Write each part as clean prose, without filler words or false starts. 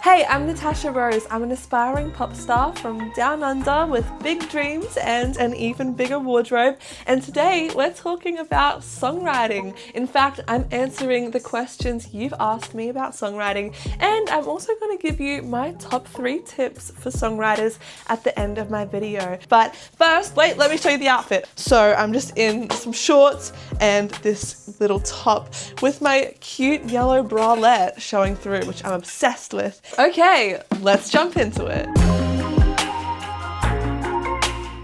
Hey, I'm Natasha Rose. I'm an aspiring pop star from down under with big dreams and an even bigger wardrobe. And today we're talking about songwriting. In fact, I'm answering the questions you've asked me about songwriting, and I'm also going to give you my top 3 tips for songwriters at the end of my video. But first, wait, let me show you the outfit. So I'm just in some shorts and this little top with my cute yellow bralette showing through, which I'm obsessed with. Okay, let's jump into it.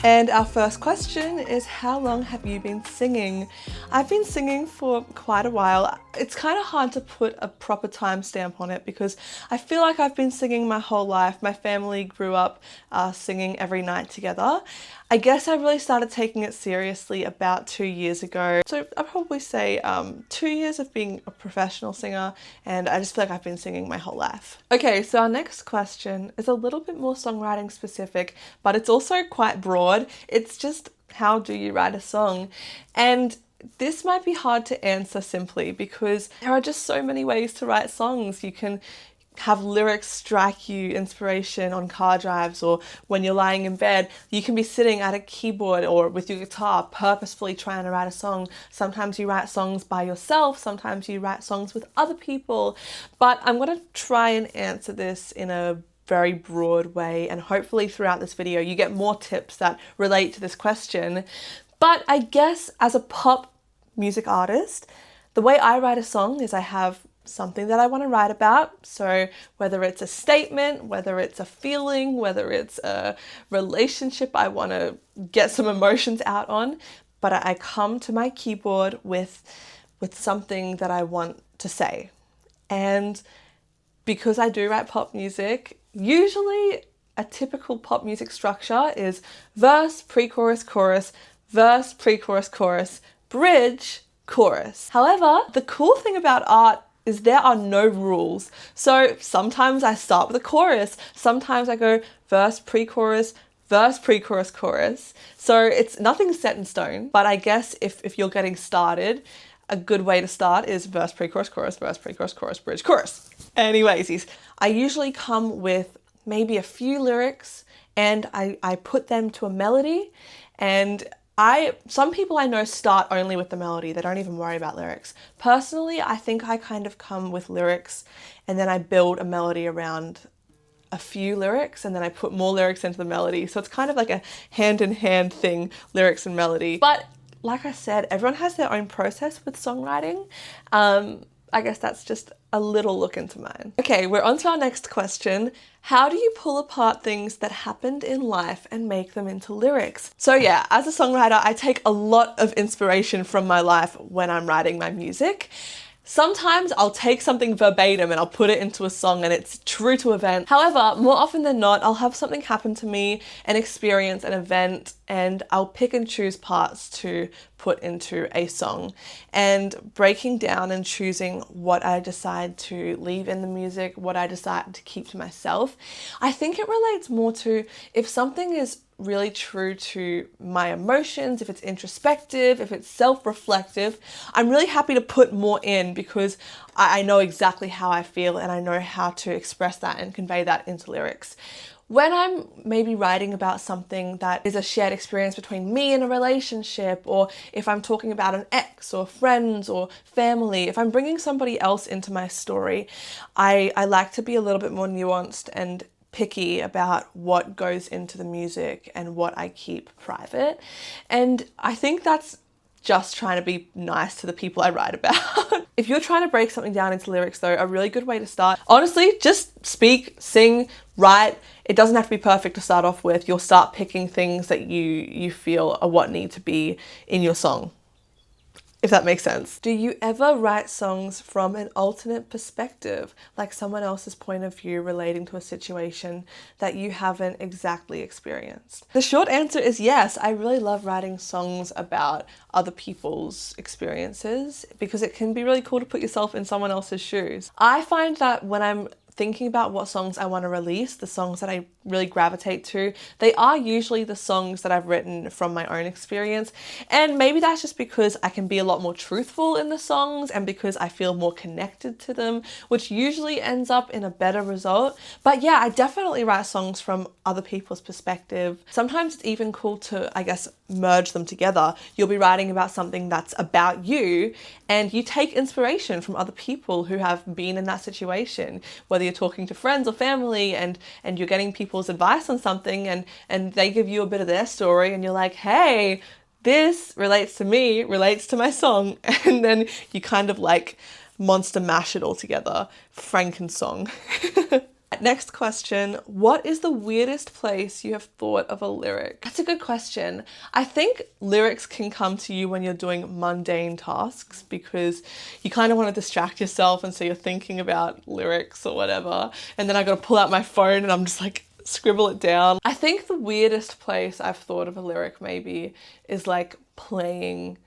And our first question is, how long have you been singing? I've been singing for quite a while. It's kind of hard to put a proper timestamp on it because I feel like I've been singing my whole life. My family grew up singing every night together. I guess I really started taking it seriously about 2 years ago. So I'd probably say 2 years of being a professional singer, and I just feel like I've been singing my whole life. Okay, so our next question is a little bit more songwriting specific, but it's also quite broad. It's just, how do you write a song? And this might be hard to answer simply because there are just so many ways to write songs. You can have lyrics strike you inspiration on car drives, or when you're lying in bed, you can be sitting at a keyboard or with your guitar purposefully trying to write a song. Sometimes you write songs by yourself, sometimes you write songs with other people, but I'm going to try and answer this in a very broad way, and hopefully throughout this video you get more tips that relate to this question. But I guess as a pop music artist, the way I write a song is I have something that I want to write about. So whether it's a statement, whether it's a feeling, whether it's a relationship I want to get some emotions out on, but I come to my keyboard with something that I want to say. And because I do write pop music, usually a typical pop music structure is verse, pre-chorus, chorus, verse, pre-chorus, chorus, bridge, chorus. However, the cool thing about art is there are no rules. So sometimes I start with a chorus, sometimes I go verse, pre-chorus, verse, pre-chorus, chorus. So it's nothing set in stone, but I guess if you're getting started, a good way to start is verse, pre-chorus, chorus, verse, pre-chorus, chorus, bridge, chorus. Anyways, I usually come with maybe a few lyrics and I put them to a melody, and some people I know start only with the melody. They don't even worry about lyrics. Personally, I think I kind of come with lyrics and then I build a melody around a few lyrics and then I put more lyrics into the melody. So it's kind of like a hand-in-hand thing, lyrics and melody. But like I said, everyone has their own process with songwriting. I guess that's just a little look into mine. Okay, we're on to our next question. How do you pull apart things that happened in life and make them into lyrics? So yeah, as a songwriter, I take a lot of inspiration from my life when I'm writing my music. Sometimes I'll take something verbatim and I'll put it into a song and it's true to event. However, more often than not, I'll have something happen to me, an experience, an event, and I'll pick and choose parts to put into a song. And breaking down and choosing what I decide to leave in the music, what I decide to keep to myself, I think it relates more to if something is really true to my emotions, if it's introspective, if it's self-reflective, I'm really happy to put more in because I know exactly how I feel and I know how to express that and convey that into lyrics. When I'm maybe writing about something that is a shared experience between me and a relationship, or if I'm talking about an ex or friends or family, if I'm bringing somebody else into my story, I like to be a little bit more nuanced and picky about what goes into the music and what I keep private. And I think that's just trying to be nice to the people I write about. If you're trying to break something down into lyrics though, a really good way to start, honestly, just speak, sing, write. It doesn't have to be perfect to start off with. You'll start picking things that you feel are what need to be in your song, if that makes sense. Do you ever write songs from an alternate perspective, like someone else's point of view relating to a situation that you haven't exactly experienced? The short answer is yes. I really love writing songs about other people's experiences because it can be really cool to put yourself in someone else's shoes. I find that when I'm thinking about what songs I want to release, the songs that I really gravitate to, they are usually the songs that I've written from my own experience. And maybe that's just because I can be a lot more truthful in the songs and because I feel more connected to them, which usually ends up in a better result. But yeah, I definitely write songs from other people's perspective. Sometimes it's even cool to, I guess, merge them together. You'll be writing about something that's about you and you take inspiration from other people who have been in that situation, whether you're talking to friends or family and you're getting people's advice on something and they give you a bit of their story and you're like, hey, this relates to me, relates to my song. And then you kind of like monster mash it all together. Frankensong. Next question, what is the weirdest place you have thought of a lyric? That's a good question. I think lyrics can come to you when you're doing mundane tasks because you kind of want to distract yourself and so you're thinking about lyrics or whatever. And then I got to pull out my phone and I'm just like, scribble it down. I think the weirdest place I've thought of a lyric maybe is like playing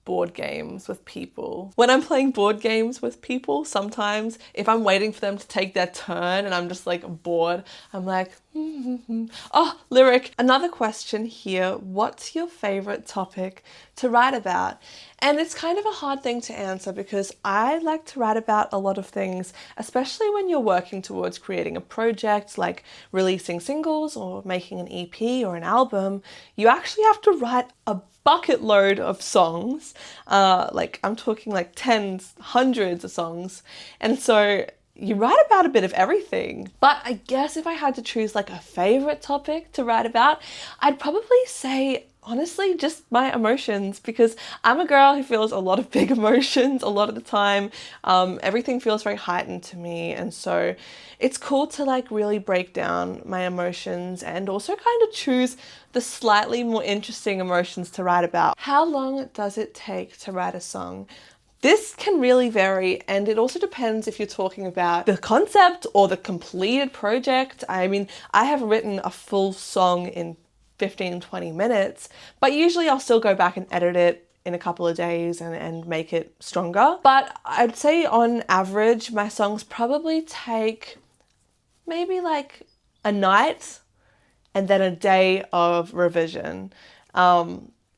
board games with people. When I'm playing board games with people, sometimes if I'm waiting for them to take their turn and I'm just like bored, I'm like, oh, lyric. Another question here, what's your favorite topic to write about? And it's kind of a hard thing to answer because I like to write about a lot of things, especially when you're working towards creating a project like releasing singles or making an EP or an album. You actually have to write a bucket load of songs, like I'm talking like tens, hundreds of songs. And so you write about a bit of everything. But I guess if I had to choose like a favorite topic to write about, I'd probably say honestly just my emotions, because I'm a girl who feels a lot of big emotions a lot of the time. Everything feels very heightened to me, and so it's cool to like really break down my emotions and also kind of choose the slightly more interesting emotions to write about. How long does it take to write a song? This can really vary, and it also depends if you're talking about the concept or the completed project. I mean, I have written a full song in 15-20 minutes, but usually I'll still go back and edit it in a couple of days and make it stronger. But I'd say on average, my songs probably take maybe like a night and then a day of revision.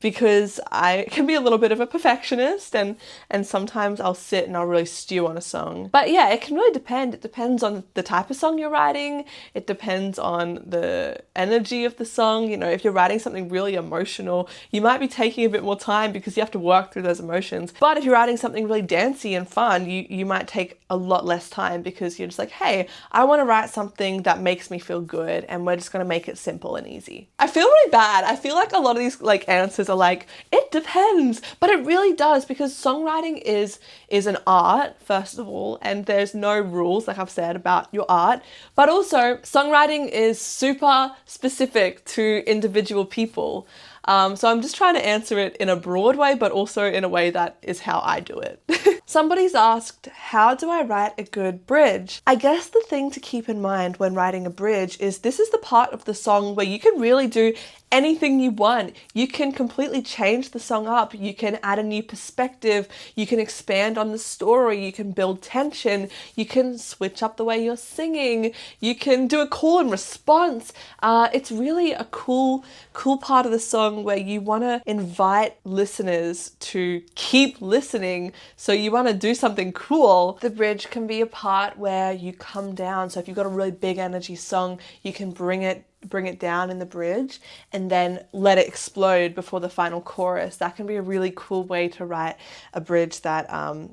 Because I can be a little bit of a perfectionist and sometimes I'll sit and I'll really stew on a song. But yeah, it can really depend. It depends on the type of song you're writing. It depends on the energy of the song. You know, if you're writing something really emotional, you might be taking a bit more time because you have to work through those emotions. But if you're writing something really dancey and fun, you might take a lot less time because you're just like, hey, I want to write something that makes me feel good and we're just going to make it simple and easy. I feel really bad. I feel like a lot of these like answers are like, it depends, but it really does, because songwriting is an art, first of all, and there's no rules, like I've said, about your art, but also songwriting is super specific to individual people. So I'm just trying to answer it in a broad way, but also in a way that is how I do it. Somebody's asked, how do I write a good bridge? I guess the thing to keep in mind when writing a bridge is this is the part of the song where you can really do anything you want. You can completely change the song up. You can add a new perspective. You can expand on the story. You can build tension. You can switch up the way you're singing. You can do a call and response. It's really a cool part of the song where you want to invite listeners to keep listening. So you want to do something cool. The bridge can be a part where you come down. So if you've got a really big energy song, you can bring it down in the bridge and then let it explode before the final chorus. That can be a really cool way to write a bridge that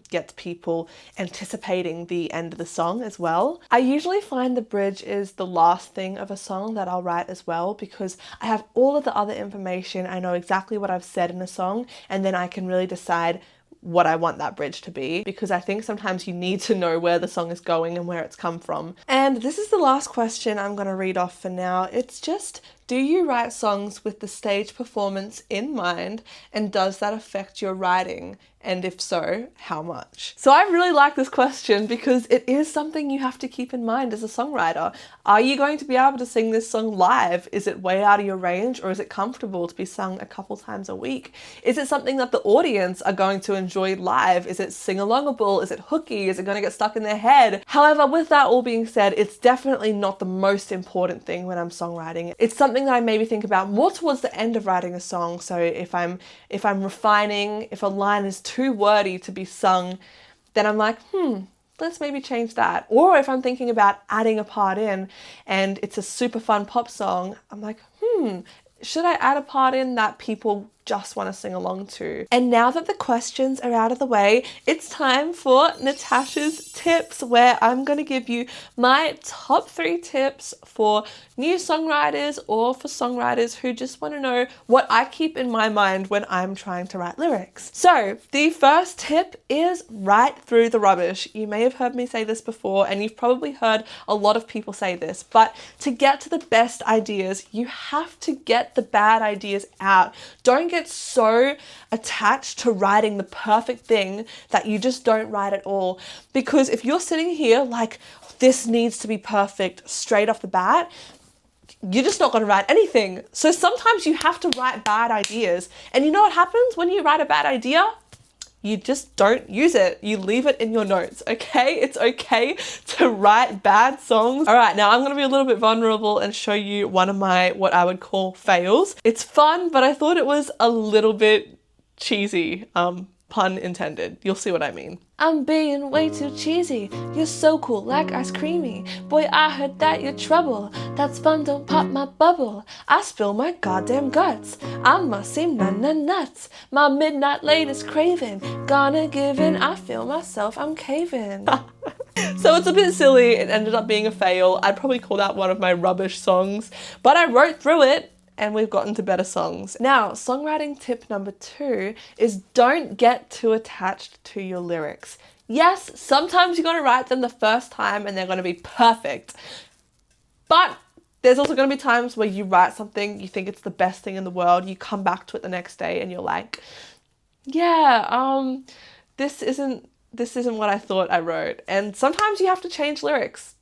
gets people anticipating the end of the song as well. I usually find the bridge is the last thing of a song that I'll write as well, because I have all of the other information. I know exactly what I've said in a song, and then I can really decide what I want that bridge to be, because I think sometimes you need to know where the song is going and where it's come from. And this is the last question I'm going to read off for now. It's just, Do you write songs with the stage performance in mind, and does that affect your writing? And if so, how much? So I really like this question because it is something you have to keep in mind as a songwriter. Are you going to be able to sing this song live? Is it way out of your range, or is it comfortable to be sung a couple times a week? Is it something that the audience are going to enjoy live? Is it sing-alongable? Is it hooky? Is it going to get stuck in their head? However, with that all being said, it's definitely not the most important thing when I'm songwriting. It's something that I maybe think about more towards the end of writing a song. So if I'm refining, if a line is too wordy to be sung, then I'm like, let's maybe change that. Or if I'm thinking about adding a part in and it's a super fun pop song, I'm like, should I add a part in that people just want to sing along to? And now that the questions are out of the way, it's time for Natasha's tips, where I'm going to give you my top 3 tips for new songwriters or for songwriters who just want to know what I keep in my mind when I'm trying to write lyrics. So the first tip is write through the rubbish. You may have heard me say this before, and you've probably heard a lot of people say this, but to get to the best ideas, you have to get the bad ideas out. Don't get so attached to writing the perfect thing that you just don't write at all. Because if you're sitting here like, this needs to be perfect straight off the bat, you're just not going to write anything. So sometimes you have to write bad ideas. And you know what happens when you write a bad idea? You just don't use it. You leave it in your notes, okay? It's okay to write bad songs. All right, now I'm gonna be a little bit vulnerable and show you one of my, what I would call fails. It's fun, but I thought it was a little bit cheesy, pun intended. You'll see what I mean. I'm being way too cheesy. You're so cool, like ice creamy. Boy, I heard that you're trouble. That's fun, don't pop my bubble. I spill my goddamn guts. I must seem nuts. My midnight latest craving. Gonna give in, I feel myself, I'm caving. So it's a bit silly. It ended up being a fail. I'd probably call that one of my rubbish songs, but I wrote through it, and we've gotten to better songs. Now, songwriting tip number 2 is don't get too attached to your lyrics. Yes, sometimes you're gonna write them the first time and they're gonna be perfect. But there's also gonna be times where you write something, you think it's the best thing in the world, you come back to it the next day and you're like, yeah, this isn't what I thought I wrote. And sometimes you have to change lyrics.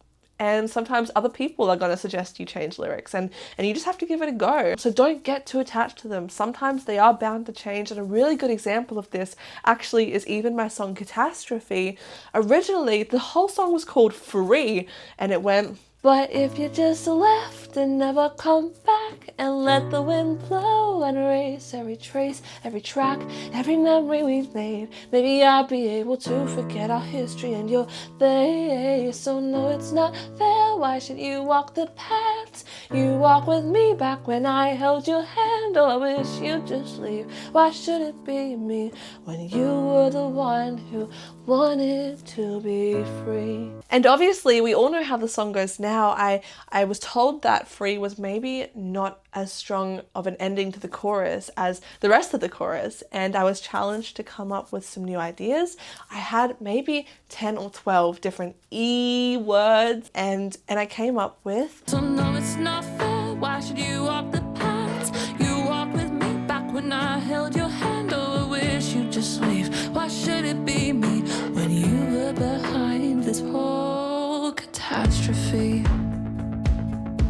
And sometimes other people are going to suggest you change lyrics, and you just have to give it a go. So don't get too attached to them. Sometimes they are bound to change, and a really good example of this actually is even my song Catastrophe. Originally, the whole song was called Free, and it went, but if you just left and never come back and let the wind blow and erase every trace, every track, every memory we've made, maybe I'd be able to forget our history and your face. So no, it's not fair. Why should you walk the paths you walk with me back when I held your hand? Oh, I wish you'd just leave. Why should it be me when you were the one who wanted to be free? And obviously we all know how the song goes now. I was told that Free was maybe not as strong of an ending to the chorus as the rest of the chorus, and I was challenged to come up with some new ideas. I had maybe 10 or 12 different E words, and I came up with, so no, it's not fair. Why should you walk the paths you walk with me back when I held your hand? Oh, I wish you'd just leave. Why should it be me when you were behind this whole catastrophe?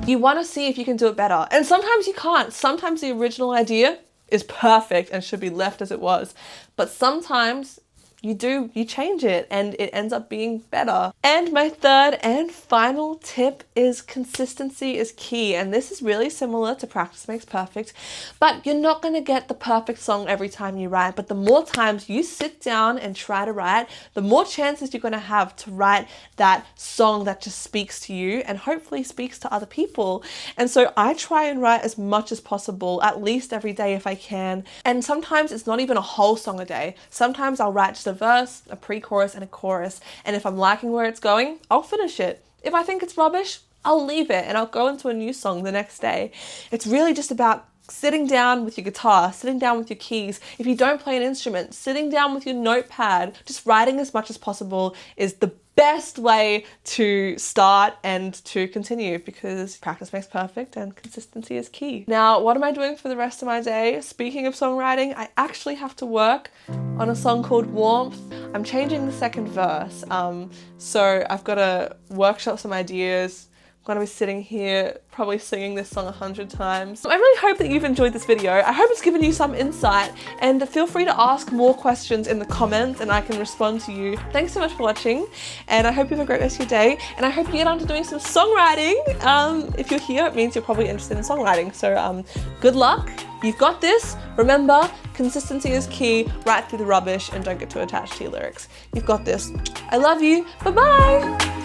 You want to see if you can do it better. And sometimes you can't. Sometimes the original idea is perfect and should be left as it was. But sometimes you change it and it ends up being better. And my third and final tip is consistency is key. And this is really similar to practice makes perfect, but you're not going to get the perfect song every time you write. But the more times you sit down and try to write, the more chances you're going to have to write that song that just speaks to you and hopefully speaks to other people. And so I try and write as much as possible, at least every day if I can. And sometimes it's not even a whole song a day. Sometimes I'll write just a verse, a pre-chorus, and a chorus. And if I'm liking where it's going, I'll finish it. If I think it's rubbish, I'll leave it and I'll go into a new song the next day. It's really just about sitting down with your guitar, sitting down with your keys. If you don't play an instrument, sitting down with your notepad, just writing as much as possible is the best way to start and to continue, because practice makes perfect and consistency is key. Now, what am I doing for the rest of my day? Speaking of songwriting, I actually have to work on a song called Warmth. I'm changing the second verse, so I've got to workshop some ideas. I'm gonna be sitting here probably singing this song 100 times. I really hope that you've enjoyed this video. I hope it's given you some insight, and feel free to ask more questions in the comments and I can respond to you. Thanks so much for watching, and I hope you have a great rest of your day, and I hope you get on to doing some songwriting. If you're here, it means you're probably interested in songwriting. So good luck. You've got this. Remember, consistency is key. Write through the rubbish and don't get too attached to your lyrics. You've got this. I love you. Bye-bye.